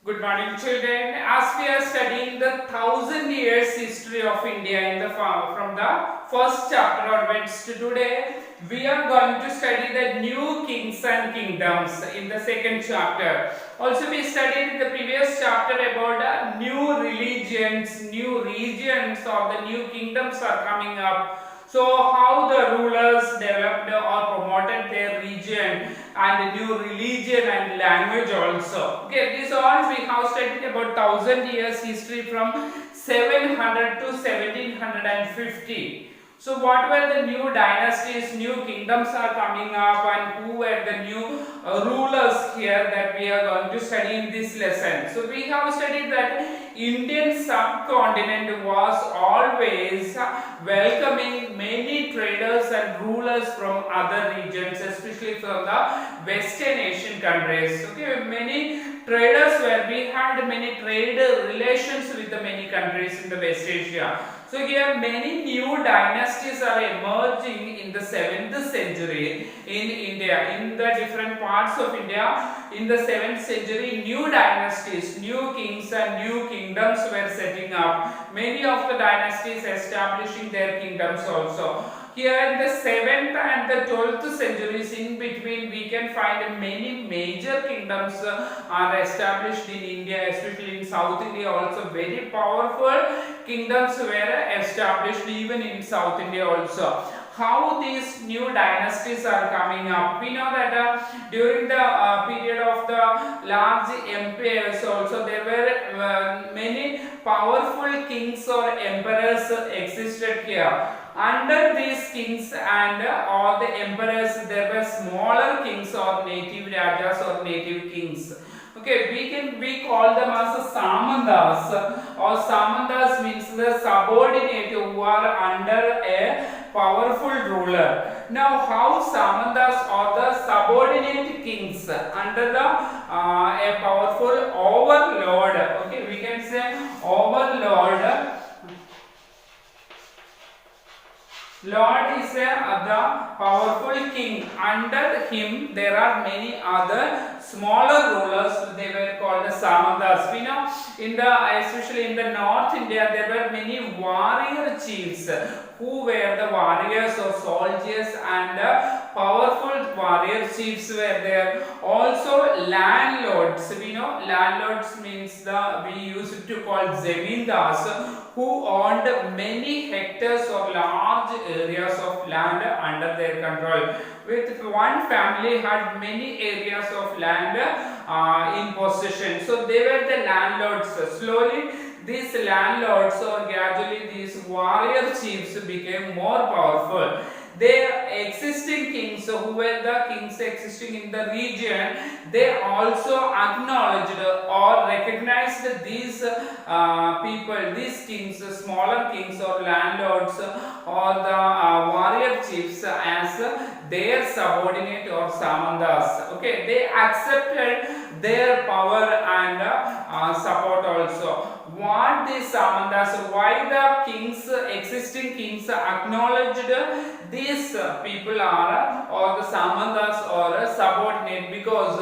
Good morning, children. As we are studying the 1000 years history of India in the from the first chapter onwards to today, we are going to study the new kings and kingdoms in the second chapter. Also, we studied in the previous chapter about new religions, new regions, or the new kingdoms are coming up. So how the rulers developed or promoted their region and new religion and language also. Okay, this all we have studied about 1000 years history from 700 to 1750. So what were the new dynasties, new kingdoms are coming up, and who were the new rulers here that we are going to study in this lesson. So we have studied that Indian subcontinent was always welcoming many traders and rulers from other regions, especially from the Western Asian countries. Okay, many traders were, we had many trade relations with the many countries in the West Asia. So here many new dynasties are emerging in the 7th century in India, in the different parts of India. In the 7th century, new dynasties, new kings and new kingdoms were setting up. Many of the dynasties establishing their kingdoms also. Here in the 7th and the 12th centuries, in between we can find many major kingdoms are established in India, especially in South India also. Very powerful kingdoms were established even in South India also. How these new dynasties are coming up? We know that during the period of the large empires also, there were many powerful kings or emperors existed here. Under these kings and all the emperors, there were smaller kings or native rajas or native kings. Okay, we call them as samandas, or samandas means the subordinate who are under a powerful ruler. Now, how samandas or the subordinate kings under the a powerful overlord? Okay, we can say overlord. Lord is the powerful king. Under him there are many other smaller rulers. They were called the samandas. We know especially in the North India, there were many warrior chiefs who were the warriors or soldiers, and powerful warrior chiefs were there. Also landlords. We know landlords means we used to call zamindars, who owned many hectares or large areas of land under their control. With one family had many areas of land in possession. So they were the landlords. Slowly these landlords or gradually these warrior chiefs became more powerful. The existing kings, who were the kings existing in the region, they also acknowledged or recognized these people, these kings, smaller kings or landlords or the warrior chiefs as their subordinate or samandas. Okay, they accepted their power and support also. What these samandas, why the kings, existing kings acknowledged these people are or the samandas or subordinate, because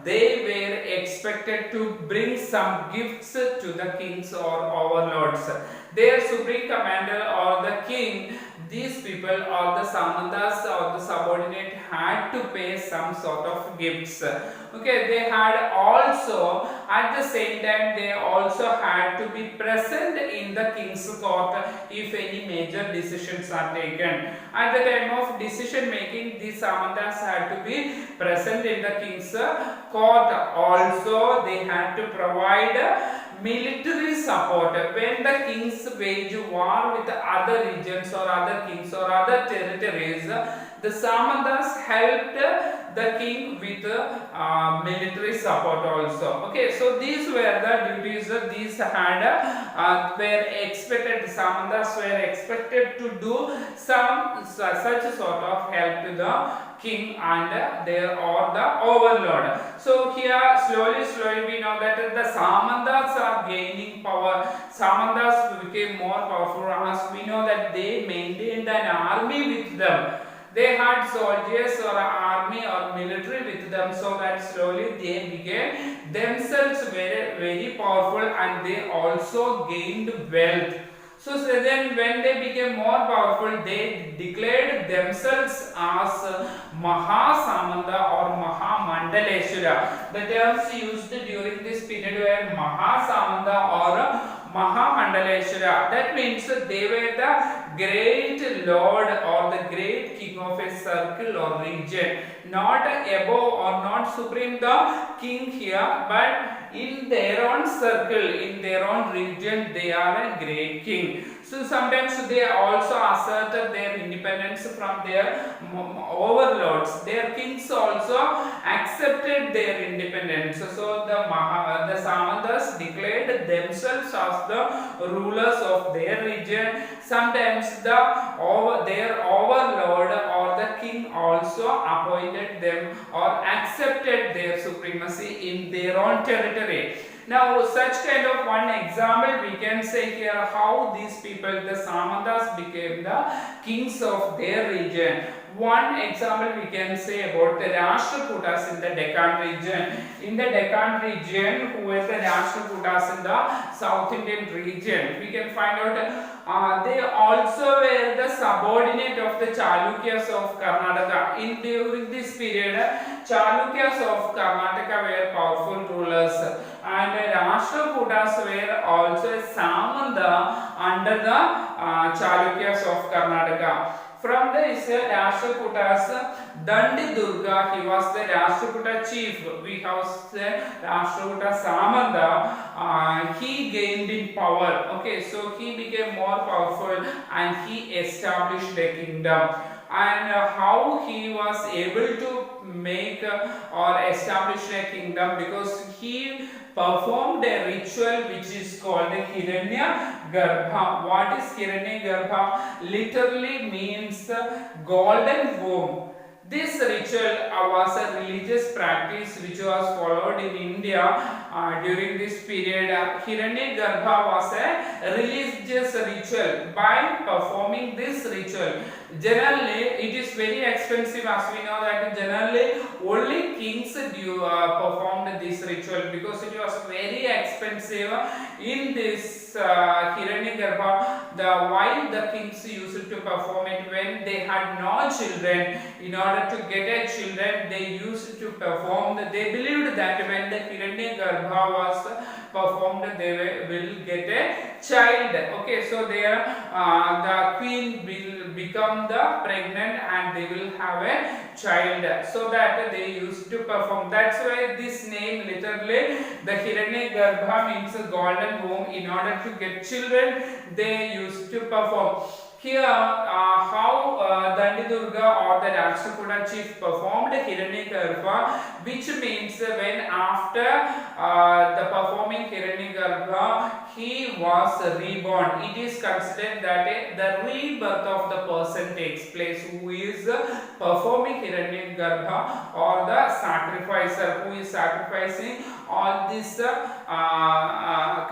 they were expected to bring some gifts to the kings or overlords. Their supreme commander or the king, these people or the samandas or the subordinate had to pay some sort of gifts. Okay, they had also, at the same time, they also had to be present in the king's court if any major decisions are taken. At the time of decision making, the samandas had to be present in the king's court. Also, they had to provide military support. When the kings wage war with other regions or other kings or other territories, the samandas helped the king with military support also. Okay, so these were the duties these had were expected. The samandas were expected to do some such sort of help to the king and their or the overlord. So here slowly we know that the samandas are gaining power. Samandas became more powerful as we know that they maintained an army with them. They had soldiers or army or military with them, so that slowly they became themselves very powerful, and they also gained wealth. So then when they became more powerful, they declared themselves as Mahasamanta or Mahamandaleshwara. The terms used during this period were Mahasamanta or Mahamandaleshwara. That means they were the great lord or the great king of a circle or region. Not above or not supreme the king here, but in their own circle, in their own region, they are a great king. So sometimes they also asserted their independence from their overlords. Their kings also accepted their independence. So the Samantas declared themselves as the rulers of their region. Sometimes their overlord or the king also appointed them or accepted their supremacy in their own territory. Now, such kind of one example we can say here how these people, the Samantas, became the kings of their region. One example we can say about the Rashtrakutas in the Deccan region. In the Deccan region, who were the Rashtrakutas in the South Indian region, we can find out they also were the subordinate of the Chalukyas of Karnataka. During this period, Chalukyas of Karnataka were powerful rulers, and Rashtrakutas were also Samanta under the Chalukyas of Karnataka. From the Rashtrakutas, Dandi Durga, he was the Rashtrakuta chief. We have the Rashtrakuta Samanta. He gained in power. Okay, so he became more powerful and he established a kingdom. And how he was able to make or establish a kingdom, because he performed a ritual which is called the Hiranya Garbha. What is Hiranya Garbha? Literally means golden womb. This ritual was a religious practice which was followed in India during this period. Hiranya Garbha was a religious ritual. By performing this ritual, generally it is very expensive, as we know that generally only kings performed this ritual, because it was very expensive. In this Hiranya Garbha, why the kings used to perform it when they had no children. In order to get a children, they used to perform. They believed that when the Hiranya Garbha was performed, they will get a child. Okay, so the queen will become the pregnant and they will have a child. So that they used to perform. That's why this name literally, the Hiranya Garbha means a golden womb. In order to get children, they used to perform. Here, how Dandi Durga or the Rashtrakuta chief performed Hiranya Garbha, which means when after the performing Hiranya Garbha, he was reborn. It is considered that the rebirth of the person takes place who is performing Hiranya Garbha, or the sacrificer who is sacrificing all this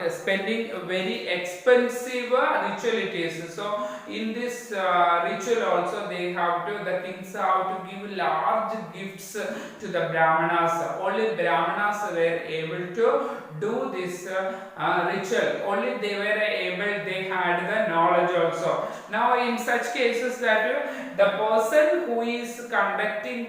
spending very expensive ritualities. So in this ritual also the kings have to give large gifts to the Brahmanas. Only Brahmanas were able to do this ritual. Only they were able, they had the knowledge also. Now in such cases that the person who is conducting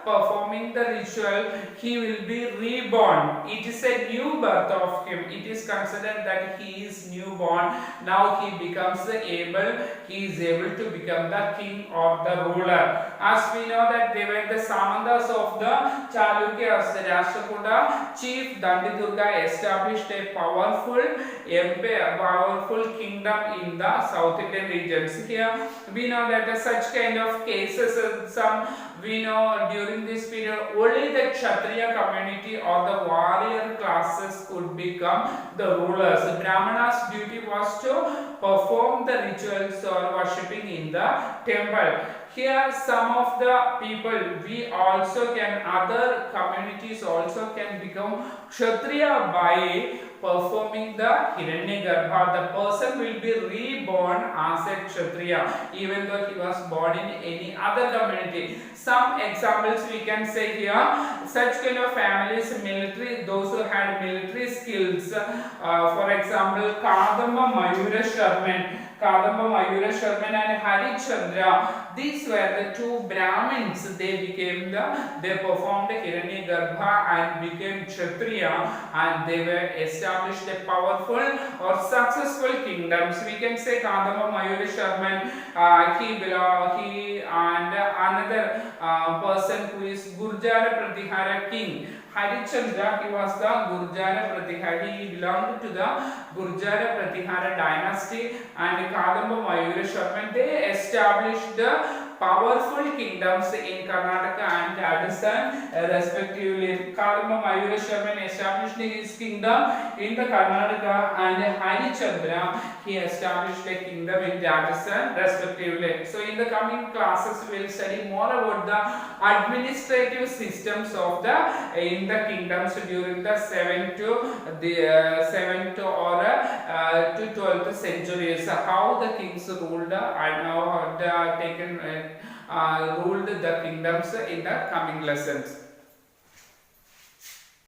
performing the ritual, he will be reborn. It is a new birth of him. It is considered that he is newborn. Now he becomes able to become the king or the ruler. As we know that they were the Samantas of the Chalukyas. The Rashtrakuta chief Dandi Durga established a powerful empire, powerful kingdom in the South Indian regions. Here we know that such kind of cases, we know during this period only the Kshatriya community or the warrior classes could become the rulers. Brahmana's duty was to perform the rituals or worshipping in the temple. Here some of the people, we also can, other communities also can become Kshatriya by performing the Hiranyagarbha. The person will be reborn as a Kshatriya even though he was born in any other community. Some examples we can say here, such kind of families, military, those who had military skills, for example Kadamba Mayura Sharman and Harichandra, these were the two Brahmins. They performed Hiranyagarbha and became Kshatriya, and they were established a powerful or successful kingdoms. We can say Kadamba Mayura Sharman, he and another person who is Gurjara Pratihara king. Harichandra, he was the Gurjara Pratihara, he belonged to the Gurjara Pratihara dynasty, and Kadamba Mayura Sharman, they established the powerful kingdoms in Karnataka and Rajasthan respectively. Kadamba Mayura Sharman established his kingdom in the Karnataka, and Harichandra, he established a kingdom in Rajasthan respectively. So in the coming classes we will study more about the administrative systems of in the kingdoms during the 7th to 12th centuries, how the kings ruled and how they ruled the kingdoms in the coming lessons.